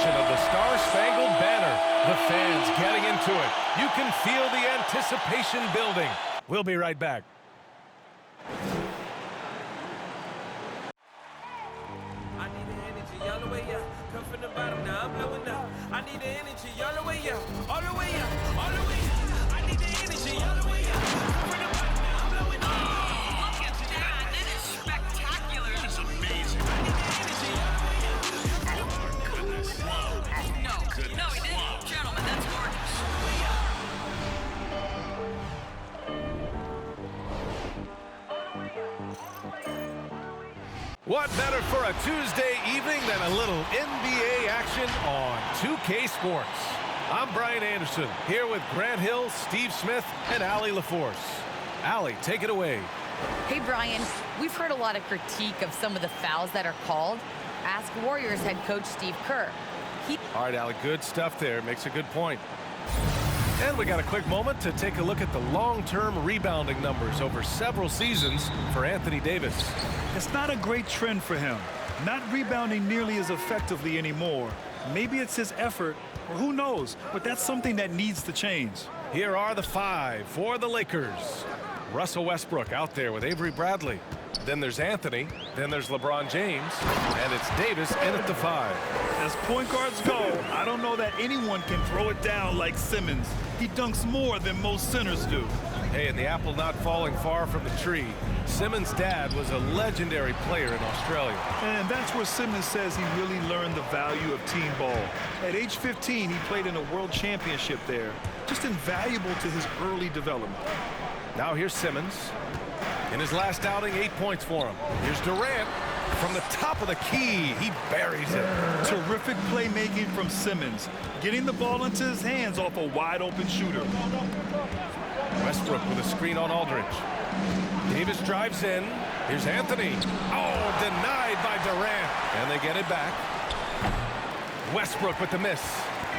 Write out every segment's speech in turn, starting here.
celebration of the Star-Spangled Banner. The fans getting into it. You can feel the anticipation building. We'll be right back. I need the energy all the way up. Come from the bottom, now I'm blowing up. I need the energy all the way up. All the way up. All the way up. I need the energy all the way up. Come from the bottom, now I'm blowing up. Look at that. That is spectacular. That's amazing. I need the energy all the way up. Oh, goodness. No, Goodness. no, he didn't. Gentlemen, that's gorgeous. What better for a Tuesday evening than a little NBA action on 2K Sports? I'm Brian Anderson, here with Grant Hill, Steve Smith, and Allie LaForce. Allie, take it away. Hey, Brian, we've heard a lot of critique of some of the fouls that are called. Ask Warriors head coach Steve Kerr. All right, Allie, good stuff there. Makes a good point. And we got a quick moment to take a look at the long-term rebounding numbers over several seasons for Anthony Davis. It's not a great trend for him. Not rebounding nearly as effectively anymore. Maybe it's his effort, or who knows, but that's something that needs to change. Here are the five for the Lakers. Russell Westbrook out there with Avery Bradley. Then there's Anthony. Then there's LeBron James. And it's Davis in at the five. As point guards go, I don't know that anyone can throw it down like Simmons. He dunks more than most centers do. Hey, and the apple not falling far from the tree. Simmons' dad was a legendary player in Australia. And that's where Simmons says he really learned the value of team ball. At age 15, he played in a world championship there. Just invaluable to his early development. Now here's Simmons. In his last outing, 8 points for him. Here's Durant. From the top of the key, he buries it. Terrific playmaking from Simmons, getting the ball into his hands off a wide-open shooter. Westbrook with a screen on Aldridge. Davis drives in. Here's Anthony. Oh, denied by Durant. And they get it back. Westbrook with the miss.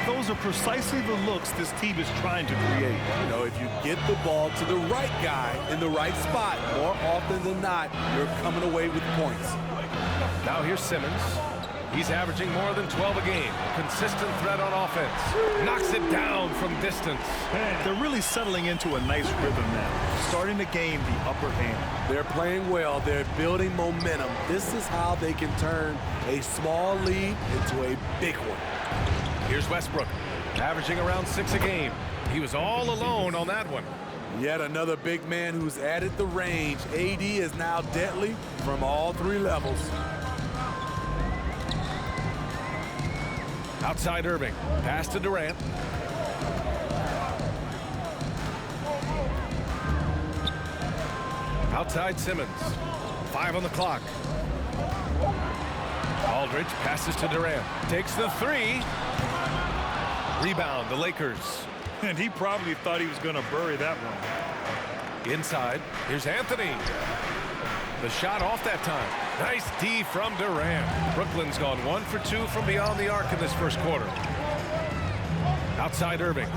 Those are precisely the looks this team is trying to create. You know, if you get the ball to the right guy in the right spot, more often than not, you're coming away with points. Now here's Simmons. He's averaging more than 12 a game. Consistent threat on offense. Knocks it down from distance. They're really settling into a nice rhythm now, starting to gain the upper hand. They're playing well. They're building momentum. This is how they can turn a small lead into a big one. Here's Westbrook, averaging around 6 a game. He was all alone on that one. Yet another big man who's added the range. AD is now deadly from all three levels. Outside Irving, pass to Durant. Outside Simmons, 5 on the clock. Aldridge passes to Durant, takes the three. Rebound, the Lakers. And he probably thought he was going to bury that one. Inside, here's Anthony. The shot off that time. Nice D from Durant. Brooklyn's gone 1 for 2 from beyond the arc in this first quarter. Outside Irving.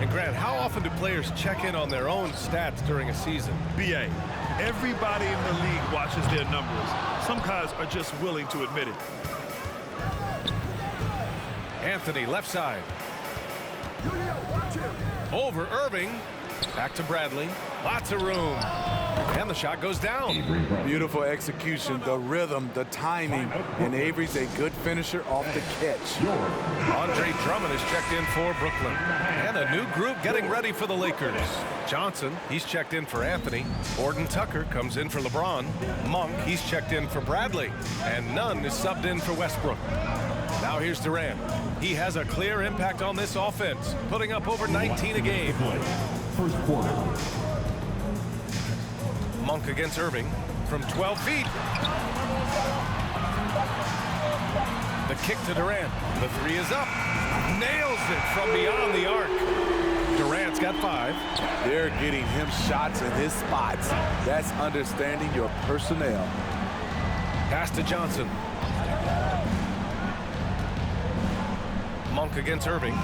And Grant, how often do players check in on their own stats during a season? BA, everybody in the league watches their numbers. Some guys are just willing to admit it. Anthony, left side. Over Irving. Back to Bradley. Lots of room. And the shot goes down. Beautiful execution, the rhythm, the timing, and Avery's a good finisher off the catch. Andre Drummond is checked in for Brooklyn. And a new group getting ready for the Lakers. Johnson, he's checked in for Anthony. Gordon Tucker comes in for LeBron. Monk, he's checked in for Bradley. And Nunn is subbed in for Westbrook. Now here's Durant. He has a clear impact on this offense, putting up over 19 a game. First quarter. Monk against Irving from 12 feet. The kick to Durant. The three is up. Nails it from beyond the arc. Durant's got 5. They're getting him shots in his spots. That's understanding your personnel. Pass to Johnson. Monk against Irving.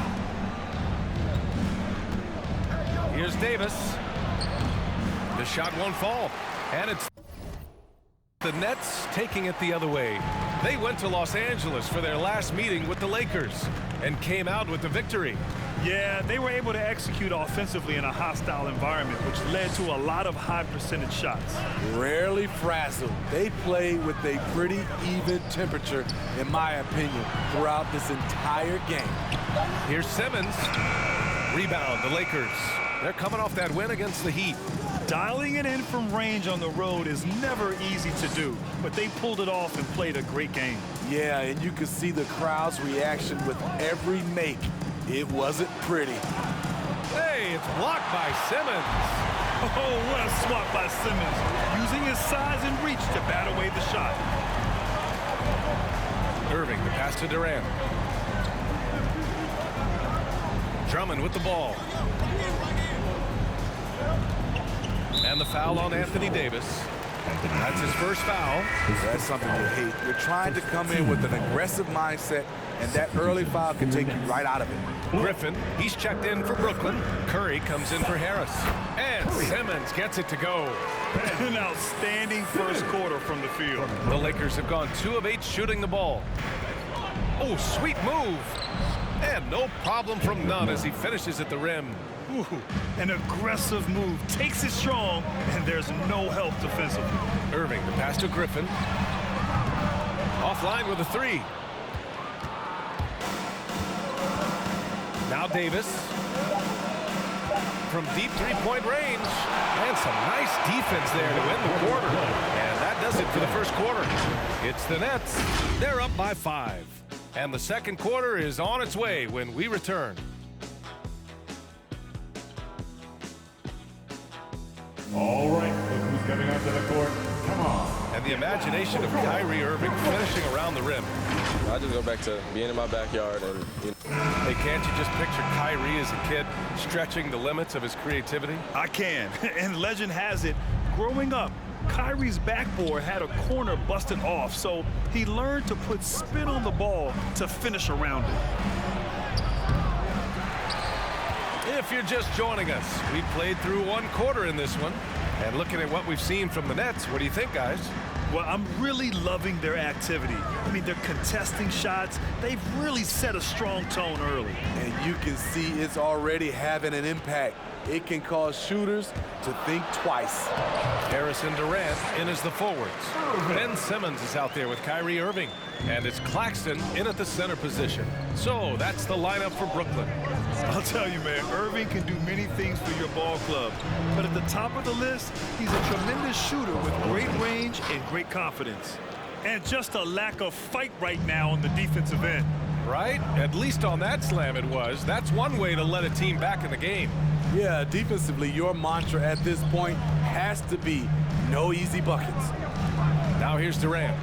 Here's Davis. The shot won't fall. And it's The Nets taking it the other way. They went to Los Angeles for their last meeting with the Lakers and came out with the victory. Yeah, they were able to execute offensively in a hostile environment, which led to a lot of high percentage shots. Rarely frazzled. They played with a pretty even temperature, in my opinion, throughout this entire game. Here's Simmons. Rebound, the Lakers. They're coming off that win against the Heat. Dialing it in from range on the road is never easy to do, but they pulled it off and played a great game. Yeah, and you could see the crowd's reaction with every make. It wasn't pretty. Hey, it's blocked by Simmons. Oh, what a swat by Simmons, using his size and reach to bat away the shot. Irving, the pass to Durant. Drummond with the ball. And the foul on Anthony Davis. That's his first foul. That's something you hate. You're trying to come in with an aggressive mindset, and that early foul can take you right out of it. Griffin, he's checked in for Brooklyn. Curry comes in for Harris. And Simmons gets it to go. An outstanding first quarter from the field. The Lakers have gone 2 of 8 shooting the ball. Oh, sweet move. And no problem from Nunn as he finishes at the rim. Ooh, an aggressive move, takes it strong, and there's no help defensively. Irving, the pass to Griffin. Offline with a 3. Now Davis. From deep three-point range. And some nice defense there to win the quarter. And that does it for the first quarter. It's the Nets. They're up by 5. And the second quarter is on its way when we return. All right, look who's coming onto the court. Come on. And the imagination of Kyrie Irving finishing around the rim. I just go back to being in my backyard and, Hey, can't you just picture Kyrie as a kid stretching the limits of his creativity? I can, and legend has it, growing up, Kyrie's backboard had a corner busted off, so he learned to put spin on the ball to finish around it. If you're just joining us, we played through 1 quarter in this one. And looking at what we've seen from the Nets, what do you think, guys? Well, I'm really loving their activity. I mean, they're contesting shots. They've really set a strong tone early. And you can see it's already having an impact. It can cause shooters to think twice. Harris and Durant in as the forwards. Ben Simmons is out there with Kyrie Irving. And it's Claxton in at the center position. So that's the lineup for Brooklyn. I'll tell you, man, Irving can do many things for your ball club. But at the top of the list, he's a tremendous shooter with great range and great confidence. And just a lack of fight right now on the defensive end. Right? At least on that slam it was. That's one way to let a team back in the game. Yeah, defensively, your mantra at this point has to be no easy buckets. Now here's Durant.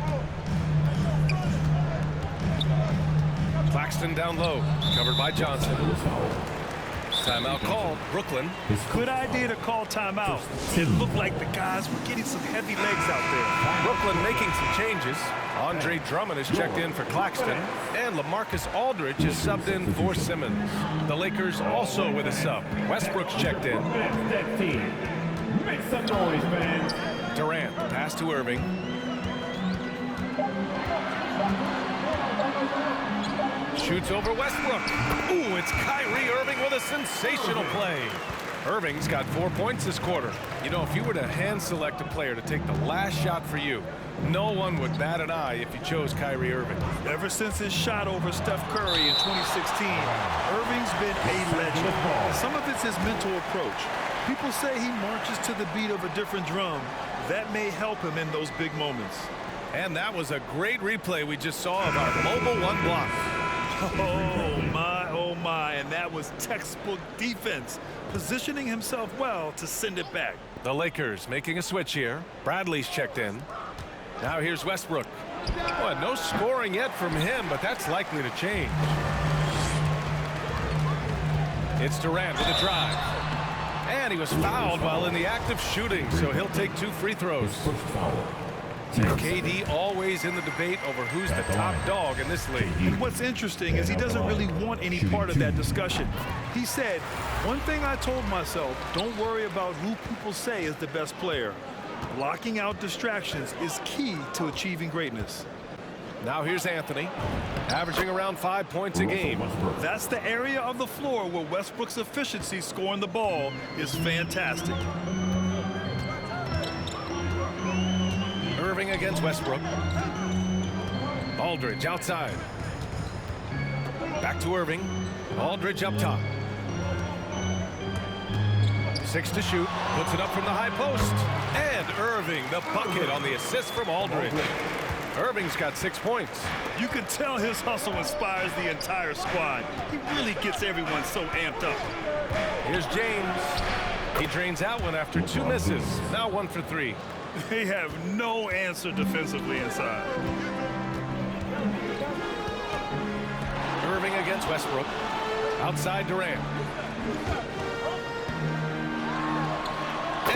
Claxton down low, covered by Johnson. Timeout called. Brooklyn. Good idea to call timeout. It looked like the guys were getting some heavy legs out there. Brooklyn making some changes. Andre Drummond is checked in for Claxton, and LaMarcus Aldridge is subbed in for Simmons. The Lakers also with a sub. Westbrook's checked in. Make some noise, fans. Durant, pass to Irving. Shoots over Westbrook. Ooh, it's Kyrie Irving with a sensational play. Irving's got 4 points this quarter. You know, if you were to hand select a player to take the last shot for you, no one would bat an eye if you chose Kyrie Irving. Ever since his shot over Steph Curry in 2016, Irving's been a legend. Some of it's his mental approach. People say he marches to the beat of a different drum. That may help him in those big moments. And that was a great replay we just saw of our mobile 1 block. Oh my, and that was textbook defense, positioning himself well to send it back. The Lakers making a switch here. Bradley's checked in. Now here's Westbrook. Boy, no scoring yet from him, but that's likely to change. It's Durant with a drive. And he was fouled while in the act of shooting, so he'll take 2 free throws. And KD always in the debate over who's the top dog in this league. And what's interesting is he doesn't really want any part of that discussion. He said, one thing I told myself, don't worry about who people say is the best player. Blocking out distractions is key to achieving greatness. Now here's Anthony, averaging around 5 points a game. That's the area of the floor where Westbrook's efficiency scoring the ball is fantastic. Irving against Westbrook. Aldridge outside. Back to Irving. Aldridge up top. 6 to shoot. Puts it up from the high post. And Irving, the bucket on the assist from Aldridge. Irving's got 6 points. You can tell his hustle inspires the entire squad. He really gets everyone so amped up. Here's James. He drains out one after 2 misses. Now 1 for 3. They have no answer defensively inside. Irving against Westbrook. Outside Durant.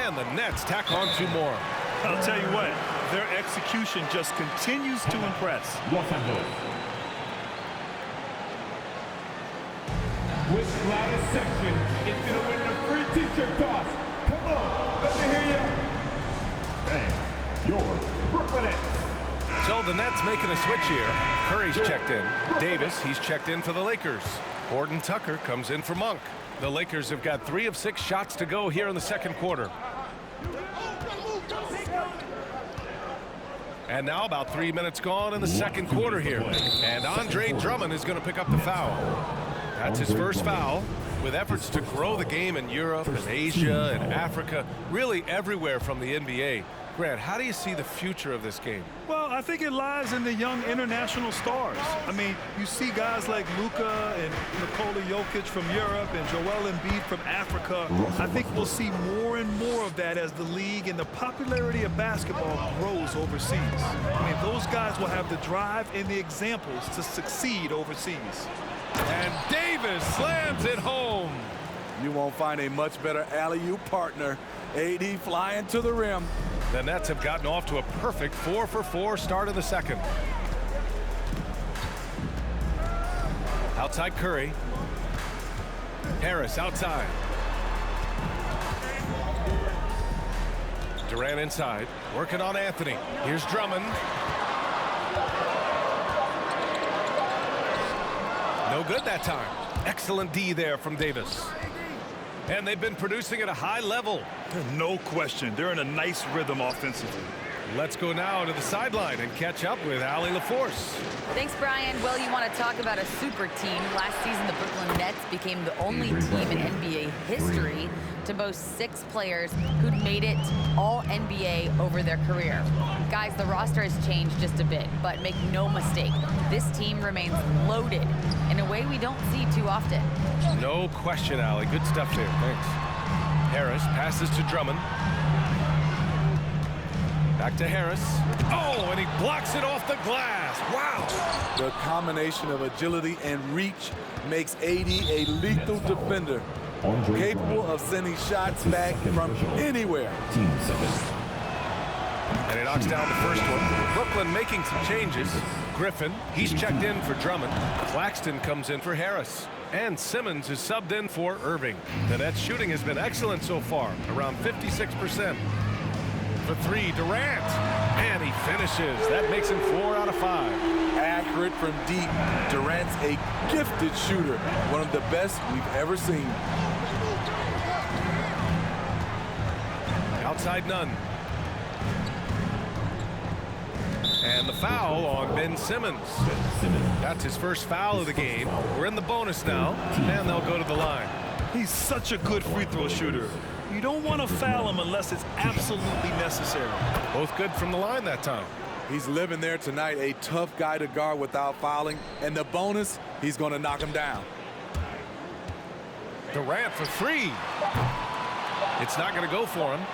And the Nets tack on 2 more. I'll tell you what, their execution just continues to impress. Los Angeles. With loudest section, it's going to win the free t-shirt toss. Come on, let me hear you. And your Brooklyn Nets. So the Nets making a switch here. Curry's checked in. Davis, he's checked in for the Lakers. Gordon Tucker comes in for Monk. The Lakers have got 3 of 6 shots to go here in the second quarter. And now about 3 minutes gone in the second quarter here. And Andre Drummond is going to pick up the foul. That's his first foul. With efforts to grow the game in Europe and Asia and Africa, really everywhere from the NBA. Grant, how do you see the future of this game? Well, I think it lies in the young international stars. I mean, you see guys like Luka and Nikola Jokic from Europe and Joel Embiid from Africa. I think we'll see more and more of that as the league and the popularity of basketball grows overseas. I mean, those guys will have the drive and the examples to succeed overseas. And Davis slams it home. You won't find a much better alley-oop partner. AD flying to the rim. The Nets have gotten off to a perfect 4 for 4 start of the second. Outside Curry. Harris outside. Durant inside, working on Anthony. Here's Drummond. No good that time. Excellent D there from Davis. And they've been producing at a high level. No question. They're in a nice rhythm offensively. Let's go now to the sideline and catch up with Allie LaForce. Thanks, Brian. Well, you want to talk about a super team. Last season, the Brooklyn Nets became the only team in NBA history to boast 6 players who'd made it all NBA over their career. Guys, the roster has changed just a bit, but make no mistake, this team remains loaded in a way we don't see too often. No question, Allie. Good stuff there. Thanks. Harris passes to Drummond. Back to Harris. Oh, and he blocks it off the glass. Wow. The combination of agility and reach makes AD a lethal defender, capable of sending shots back from anywhere. And he knocks down the first one. Brooklyn making some changes. Griffin, he's checked in for Drummond. Claxton comes in for Harris. And Simmons is subbed in for Irving. The Nets shooting has been excellent so far, around 56%. For 3, Durant. And he finishes. That makes him 4 out of 5. Accurate from deep. Durant's a gifted shooter. One of the best we've ever seen. Outside Nunn. And the foul on Ben Simmons. That's his first foul of the game. We're in the bonus now, and they'll go to the line. He's such a good free throw shooter. You don't want to foul him unless it's absolutely necessary. Both good from the line that time. He's living there tonight, a tough guy to guard without fouling. And the bonus, he's going to knock him down. Durant for 3. It's not going to go for him.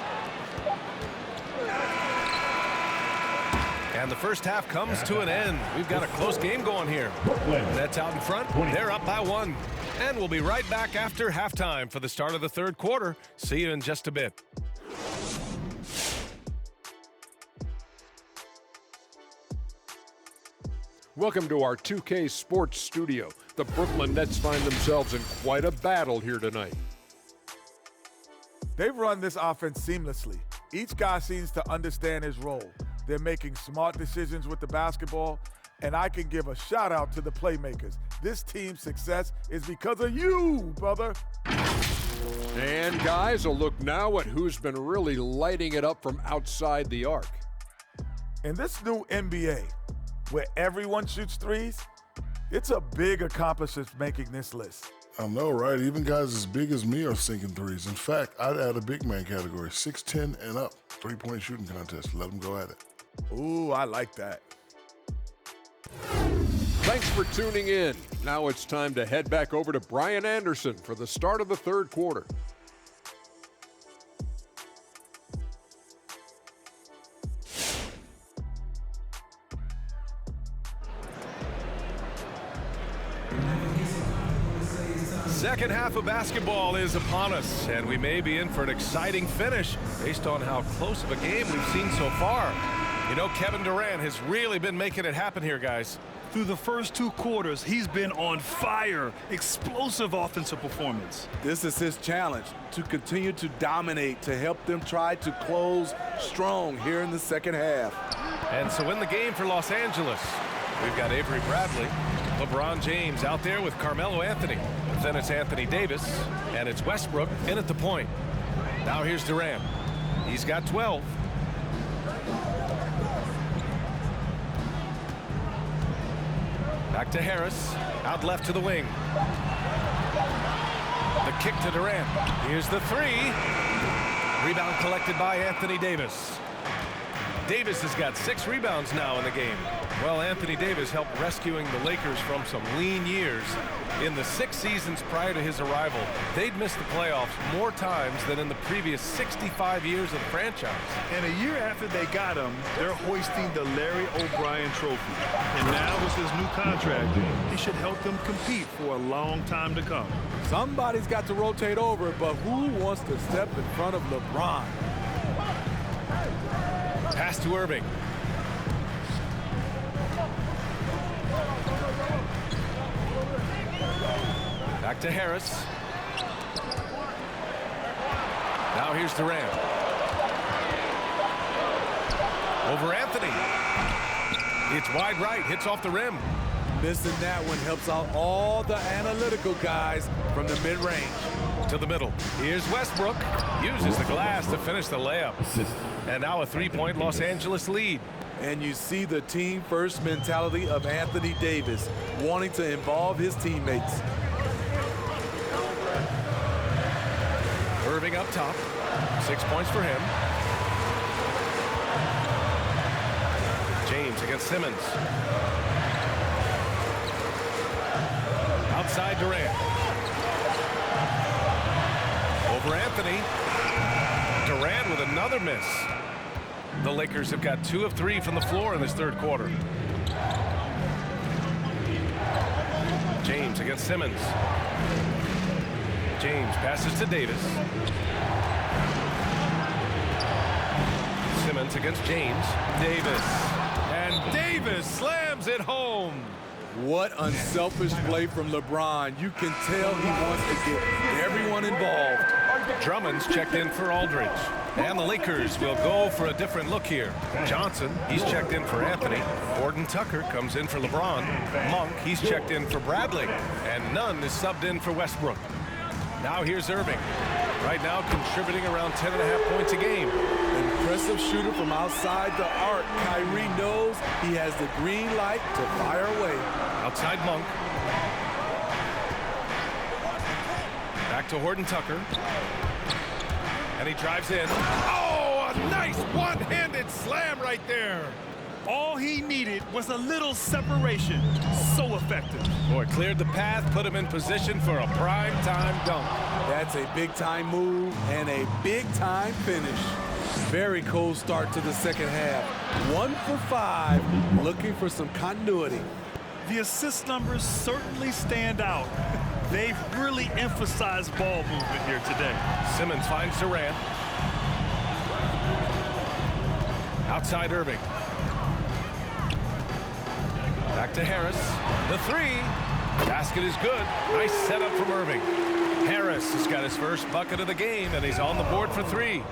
And the first half comes to an end. We've got a close game going here. Nets out in front. They're up by 1. And we'll be right back after halftime for the start of the third quarter. See you in just a bit. Welcome to our 2K Sports Studio. The Brooklyn Nets find themselves in quite a battle here tonight. They've run this offense seamlessly. Each guy seems to understand his role. They're making smart decisions with the basketball, and I can give a shout out to the playmakers. This team's success is because of you, brother. And guys, a look now at who's been really lighting it up from outside the arc. In this new NBA, where everyone shoots threes, it's a big accomplishment making this list. I know, right? Even guys as big as me are sinking threes. In fact, I'd add a big man category, 6'10" and up, three-point shooting contest. Let them go at it. Ooh, I like that. Thanks for tuning in. Now it's time to head back over to Brian Anderson for the start of the third quarter. Second half of basketball is upon us, and we may be in for an exciting finish based on how close of a game we've seen so far. You know, Kevin Durant has really been making it happen here, guys. Through the first 2 quarters, he's been on fire. Explosive offensive performance. This is his challenge, to continue to dominate, to help them try to close strong here in the second half. And so in the game for Los Angeles, we've got Avery Bradley, LeBron James out there with Carmelo Anthony. Then it's Anthony Davis, and it's Westbrook in at the point. Now here's Durant. He's got 12. Back to Harris, out left to the wing. The kick to Durant. Here's the 3. Rebound collected by Anthony Davis. Davis has got 6 rebounds now in the game. Well, Anthony Davis helped rescuing the Lakers from some lean years. In the 6 seasons prior to his arrival, they'd missed the playoffs more times than in the previous 65 years of the franchise. And a year after they got him, they're hoisting the Larry O'Brien Trophy. And now with his new contract, he should help them compete for a long time to come. Somebody's got to rotate over, but who wants to step in front of LeBron? Pass to Irving. Back to Harris. Now here's Durant. Over Anthony. It's wide right, hits off the rim. Missing that one helps out all the analytical guys from the mid-range. To the middle. Here's Westbrook. Uses the glass to finish the layup. And now a 3-point Los Angeles lead. And you see the team-first mentality of Anthony Davis, wanting to involve his teammates. Irving up top. 6 points for him. James against Simmons. Outside Durant. Over Anthony. Durant with another miss. The Lakers have got 2 of 3 from the floor in this third quarter. James against Simmons. James passes to Davis. Simmons against James. Davis. And Davis slams it home. What unselfish play from LeBron. You can tell he wants to get everyone involved. Drummond's checked in for Aldridge. And the Lakers will go for a different look here. Johnson, he's checked in for Anthony. Gordon Tucker comes in for LeBron. Monk, he's checked in for Bradley. And Nunn is subbed in for Westbrook. Now here's Irving. Right now contributing around 10.5 points a game. Impressive shooter from outside the arc. Kyrie knows he has the green light to fire away. Outside Monk. Back to Horton Tucker. And he drives in. Oh, a nice one-handed slam right there. All he needed was a little separation. So effective. Boy, cleared the path, put him in position for a prime-time dunk. That's a big-time move and a big-time finish. Very cold start to the second half. 1 for 5, looking for some continuity. The assist numbers certainly stand out. They've really emphasized ball movement here today. Simmons finds Durant. Outside Irving. Back to Harris. The 3. Basket is good. Nice setup from Irving. Harris has got his first bucket of the game, and he's on the board for 3.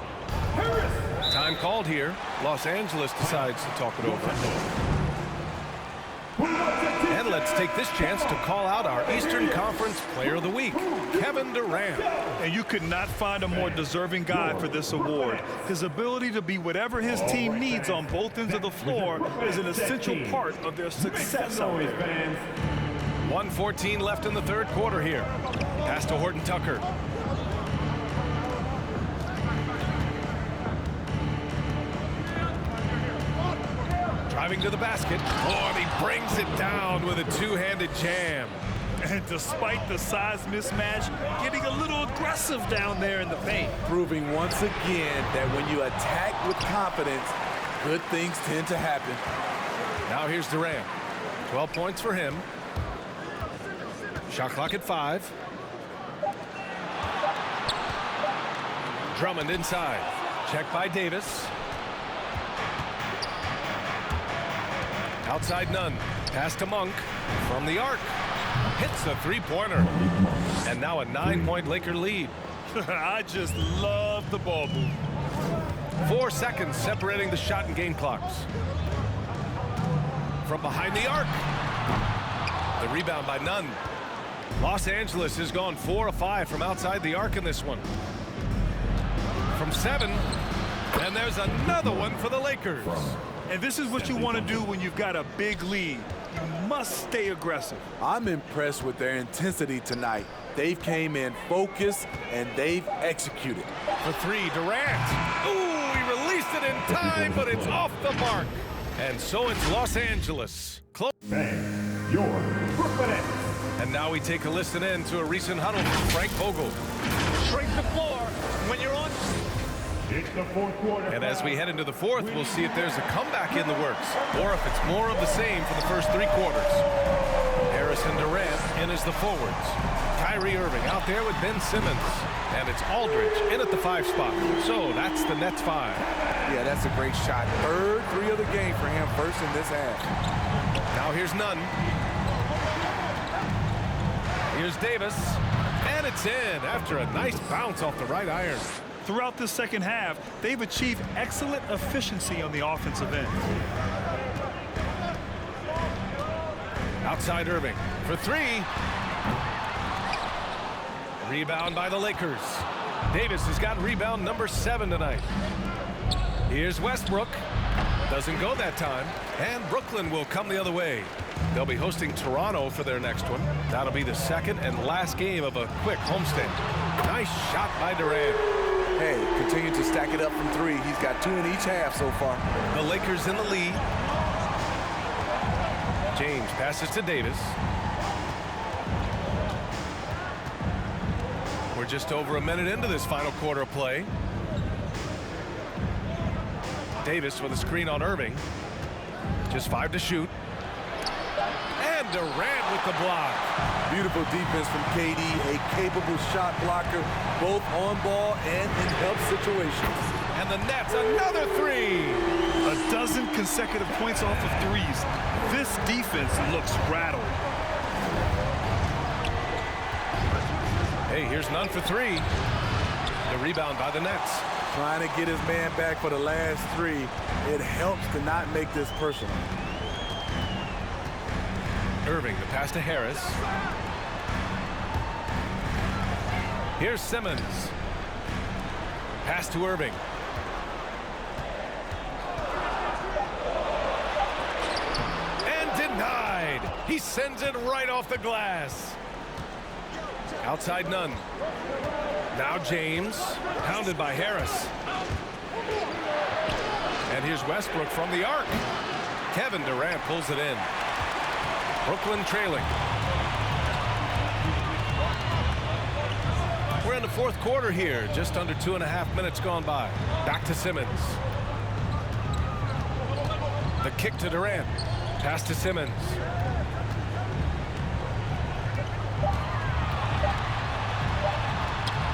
Time Time called here. Los Angeles decides to talk it over. And let's take this chance to call out our Eastern Conference Player of the Week, Kevin Durant. And you could not find a more deserving guy for this award. His ability to be whatever his team needs on both ends of the floor is an essential part of their success out there. 1:14 left in the third quarter here. Pass to Horton Tucker. Driving to the basket. Oh, and he brings it down with a two-handed jam. And despite the size mismatch, getting a little aggressive down there in the paint. Proving once again that when you attack with confidence, good things tend to happen. Now here's Durant. 12 points for him. Shot clock at 5. Drummond inside. Check by Davis. Outside Nunn. Pass to Monk from the arc. Hits the three-pointer. And now a 9-point Laker lead. I just love the ball move. 4 seconds separating the shot and game clocks. From behind the arc. The rebound by Nunn. Los Angeles has gone 4 of 5 from outside the arc in this one. From 7. And there's another one for the Lakers. And this is what you want to do when you've got a big lead. You must stay aggressive. I'm impressed with their intensity tonight. They've came in focused and they've executed. For 3, Durant. Ooh, he released it in time, but it's off the mark. And so it's Los Angeles. Close. And your Brooklyn Nets. And now we take a listen in to a recent huddle from Frank Vogel. Shrink the floor when you're on. It's the fourth quarter. And as we head into the fourth, we'll see if there's a comeback in the works, or if it's more of the same for the first 3 quarters. Harris and Durant in as the forwards. Kyrie Irving out there with Ben Simmons. And it's Aldridge in at the 5 spot. So that's the Nets 5. Yeah, that's a great shot. Third 3 of the game for him, first in this half. Now here's Nunn. Here's Davis. And it's in after a nice bounce off the right iron. Throughout the second half, they've achieved excellent efficiency on the offensive end. Outside Irving for 3. Rebound by the Lakers. Davis has got rebound number 7 tonight. Here's Westbrook. Doesn't go that time. And Brooklyn will come the other way. They'll be hosting Toronto for their next one. That'll be the second and last game of a quick homestand. Nice shot by Durant. Hey, continue to stack it up from 3. He's got 2 in each half so far. The Lakers in the lead. James passes to Davis. We're just over a minute into this final quarter of play. Davis with a screen on Irving. Just 5 to shoot. And Durant with the block. Beautiful defense from KD, a capable shot blocker, both on ball and in help situations. And the Nets, another 3. A dozen consecutive points off of 3s. This defense looks rattled. Hey, here's Nunn for 3. The rebound by the Nets. Trying to get his man back for the last 3. It helps to not make this personal. Irving, the pass to Harris. Here's Simmons. Pass to Irving. And denied. He sends it right off the glass. Outside Nunn. Now James, pounded by Harris. And here's Westbrook from the arc. Kevin Durant pulls it in. Brooklyn trailing. We're in the fourth quarter here, just under 2.5 minutes gone by. Back to Simmons. The kick to Durant. Pass to Simmons.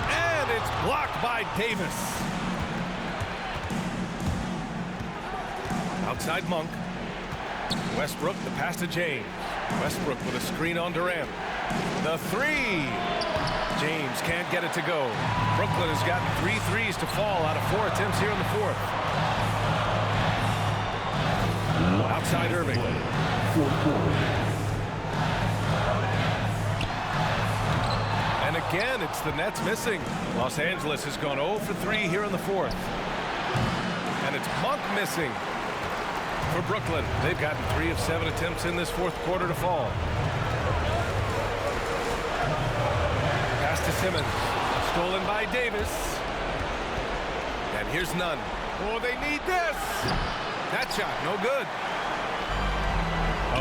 And it's blocked by Davis. Outside Monk. Westbrook, the pass to James. Westbrook with a screen on Durant. The 3. James can't get it to go. Brooklyn has gotten 3 threes to fall out of 4 attempts here in the fourth. Outside Irving. And again, it's the Nets missing. Los Angeles has gone 0 for 3 here in the fourth. And it's Monk missing for Brooklyn. They've gotten 3 of 7 attempts in this fourth quarter to fall. Pass to Simmons. Stolen by Davis. And here's Nunn. Oh, they need this. That shot, no good.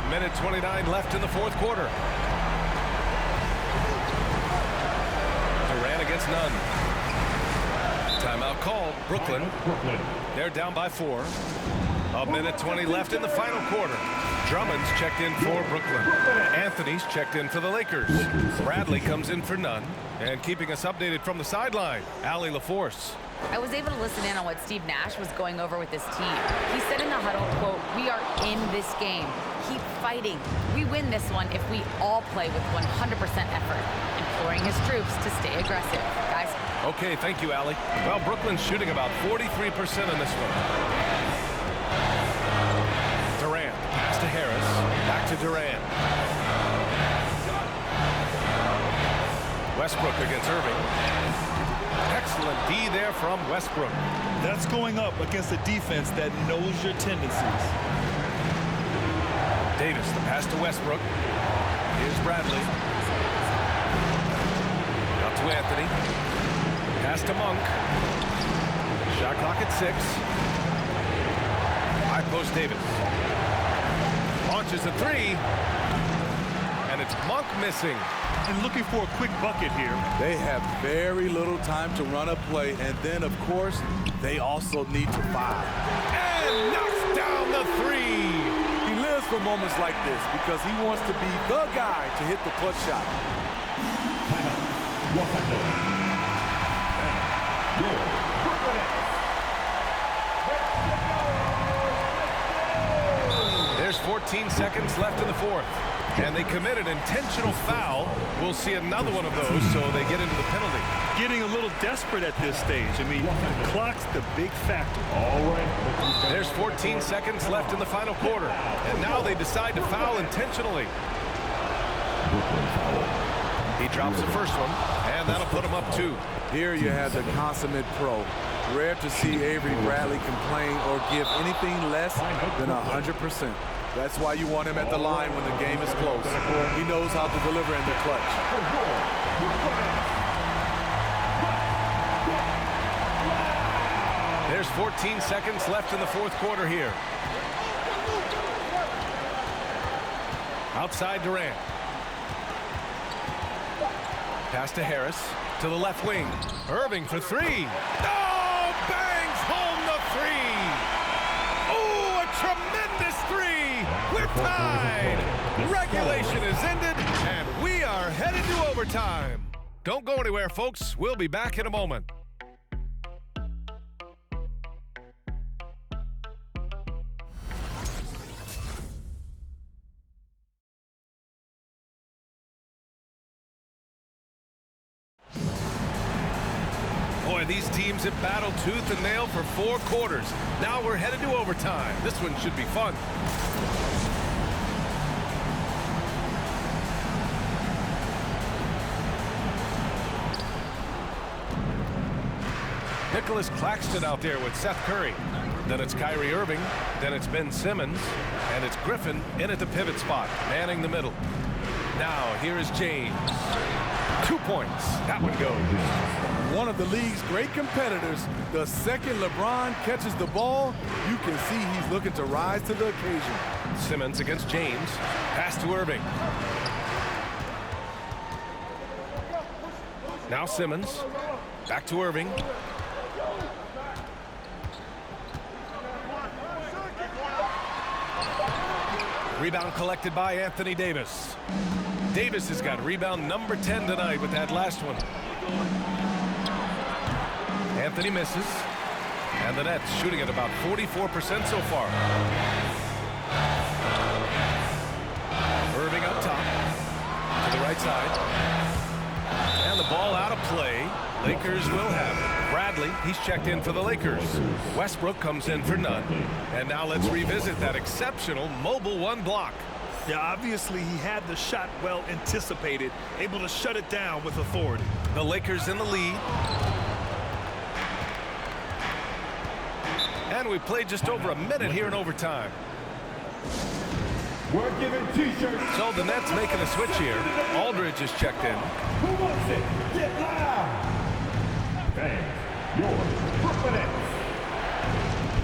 1:29 left in the fourth quarter. Durant against Nunn. Timeout called. Brooklyn. They're down by 4. 1:20 left in the final quarter. Drummond's checked in for Brooklyn. Anthony's checked in for the Lakers. Bradley comes in for Nunn. And keeping us updated from the sideline, Allie LaForce. I was able to listen in on what Steve Nash was going over with his team. He said in the huddle, quote, "We are in this game. Keep fighting. We win this one if we all play with 100% effort," imploring his troops to stay aggressive. Guys. Okay, thank you, Allie. Well, Brooklyn's shooting about 43% in this one. Durant, pass to Harris, back to Durant. Westbrook against Irving. Excellent D there from Westbrook. That's going up against a defense that knows your tendencies. Davis, the pass to Westbrook. Here's Bradley. Out to Anthony. Pass to Monk. Shot clock at 6. High post Davis. Launches a 3. And it's Monk missing. And looking for a quick bucket here. They have very little time to run a play, and then, of course, they also need to foul. And knocks down the 3. He lives for moments like this because he wants to be the guy to hit the clutch shot. There's 14 seconds left in the fourth. And they commit an intentional foul. We'll see another one of those, so they get into the penalty. Getting a little desperate at this stage. I mean, the clock's the big factor. All right. There's 14 seconds left in the final quarter. And now they decide to foul intentionally. He drops the first one, and that'll put him up 2. Here you have the consummate pro. Rare to see Avery Bradley complain or give anything less than 100%. That's why you want him at the line when the game is close. He knows how to deliver in the clutch. There's 14 seconds left in the fourth quarter here. Outside Durant. Pass to Harris. To the left wing. Irving for 3. Oh, bangs home the 3. Oh, a tremendous 3. We're tied. Regulation is ended, and we are headed to overtime. Don't go anywhere, folks. We'll be back in a moment. Boy, these teams have battled tooth and nail for 4 quarters. Now we're headed to overtime. This one should be fun. Nicholas Claxton out there with Seth Curry. Then it's Kyrie Irving. Then it's Ben Simmons. And it's Griffin in at the pivot spot, manning the middle. Now, here is James. 2 points. That one goes. One of the league's great competitors. The second LeBron catches the ball, you can see he's looking to rise to the occasion. Simmons against James. Pass to Irving. Now Simmons. Back to Irving. Rebound collected by Anthony Davis. Davis has got rebound number 10 tonight with that last one. Anthony misses. And the Nets shooting at about 44% so far. Irving up top. To the right side. And the ball out of play. Lakers will have it. Bradley, he's checked in for the Lakers. Westbrook comes in for none. And now let's revisit that exceptional mobile one block. Yeah, obviously he had the shot well anticipated, able to shut it down with authority. The Lakers in the lead. And we played just over a minute here in overtime. We're giving t-shirts. So the Nets making a switch here. Aldridge is checked in. Who wants it? Get loud. Fans, your Brooklyn Nets.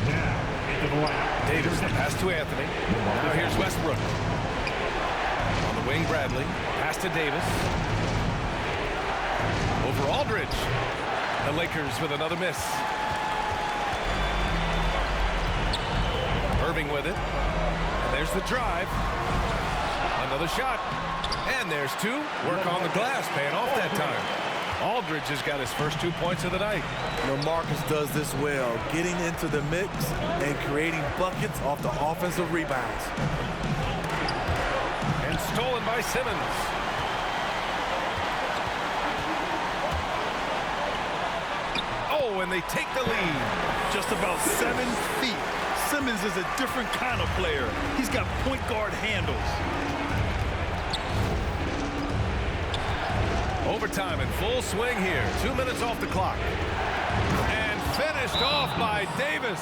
Now into the line. Davis, the pass to Anthony. Now here's Westbrook. On the wing, Bradley. Pass to Davis. Over Aldridge. The Lakers with another miss. Irving with it. And there's the drive. Another shot. And there's two. Work on the glass, paying off that time. Aldridge has got his first 2 points of the night. LaMarcus does this well, getting into the mix and creating buckets off the offensive rebounds. And stolen by Simmons. Oh, and they take the lead. Just about 7 feet. Simmons is a different kind of player. He's got point guard handles. Overtime in full swing here. 2 minutes off the clock. And finished off by Davis.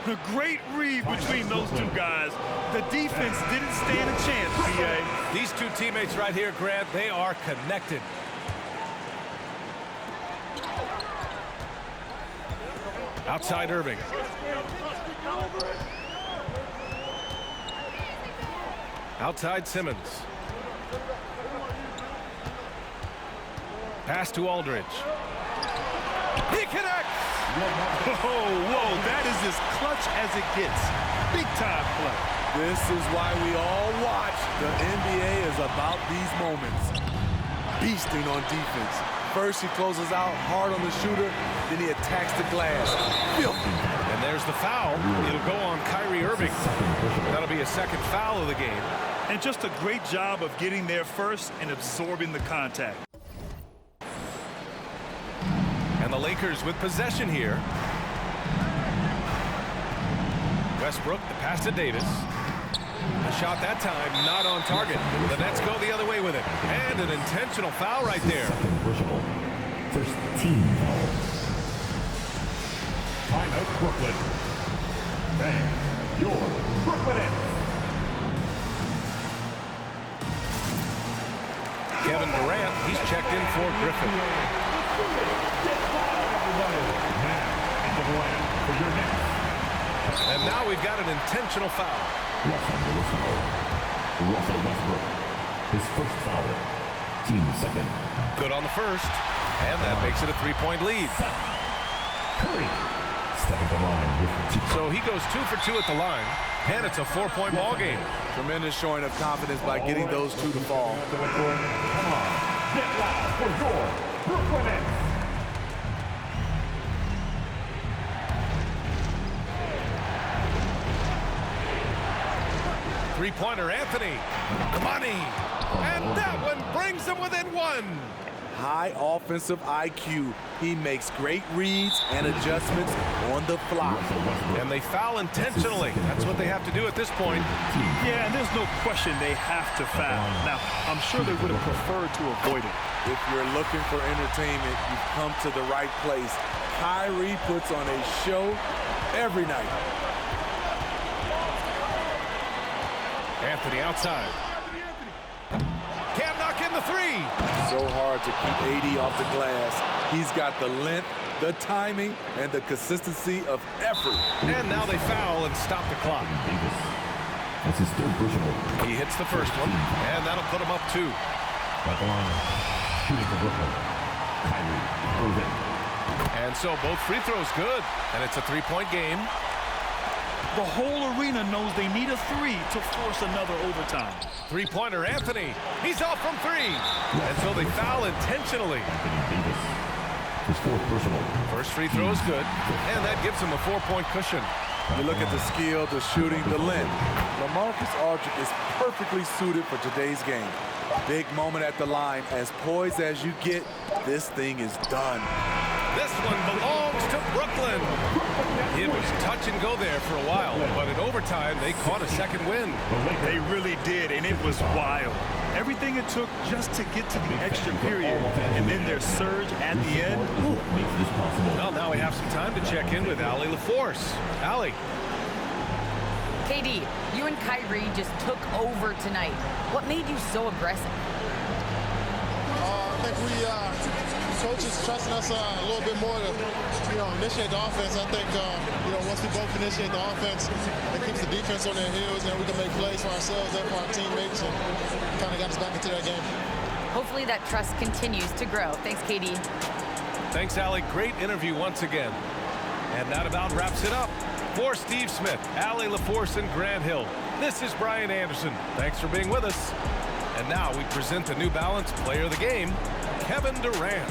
A great read between those two guys. The defense didn't stand a chance, PA. These two teammates right here, Grant, they are connected. Outside Irving. Outside Simmons. Pass to Aldridge. He connects! Whoa, that is as clutch as it gets. Big time play. This is why we all watch. The NBA is about these moments. Beasting on defense. First he closes out hard on the shooter, then he attacks the glass. Filthy. And there's the foul. It'll go on Kyrie Irving. That'll be a second foul of the game. And just a great job of getting there first and absorbing the contact. And the Lakers with possession here. Westbrook, the pass to Davis. A shot that time, not on target. The Nets go the other way with it. And an intentional foul right there. First team foul. Timeout Brooklyn. Bang, your Brooklyn Nets. Kevin Durant, he's checked in for Griffin. And now we've got an intentional foul. Russell Westbrook, his first foul. Team second. Good on the first. And that makes it a 3-point lead. Curry, step at the line with 2. So he goes 2 for 2 at the line. And it's a 4-point ball game. Tremendous showing of confidence by getting those two to fall. Come on, get loud for your Brooklyn Nets. Three-pointer, Anthony. Money. And that one brings them within 1. High offensive IQ. He makes great reads and adjustments on the fly. And they foul intentionally. That's what they have to do at this point. Yeah, and there's no question they have to foul. Now, I'm sure they would have preferred to avoid it. If you're looking for entertainment, you've come to the right place. Kyrie puts on a show every night. Anthony outside. Can't knock in the 3. So hard to keep AD off the glass. He's got the length, the timing, and the consistency of effort. And now they foul and stop the clock. That's his third personal. He hits the first one, and that'll put him up 2. At the line, shooting for Brooklyn, Kyrie Irving. And so both free throws good, and it's a 3-point game. The whole arena knows they need a 3 to force another overtime. Three-pointer, Anthony. He's off from 3. And so they foul intentionally. Anthony Davis, his fourth personal. First free throw is good, and that gives him a 4-point cushion. You look at the skill, the shooting, the length. LaMarcus Aldridge is perfectly suited for today's game. Big moment at the line. As poised as you get, this thing is done. This one belongs to Brooklyn. It was touch and go there for a while, but in overtime, they caught a second win. They really did, and it was wild. Everything it took just to get to the extra period, and then their surge at the end. Well, now we have some time to check in with Allie LaForce. Allie. KD, you and Kyrie just took over tonight. What made you so aggressive? I think coaches trusting us a little bit more to, initiate the offense. I think, once we both initiate the offense, it keeps the defense on their heels, and we can make plays for ourselves and for our teammates, and kind of got us back into that game. Hopefully that trust continues to grow. Thanks, KD. Thanks, Allie. Great interview once again. And that about wraps it up. For Steve Smith, Allie LaForce, and Grant Hill, this is Brian Anderson. Thanks for being with us. And now we present the New Balance Player of the Game, Kevin Durant.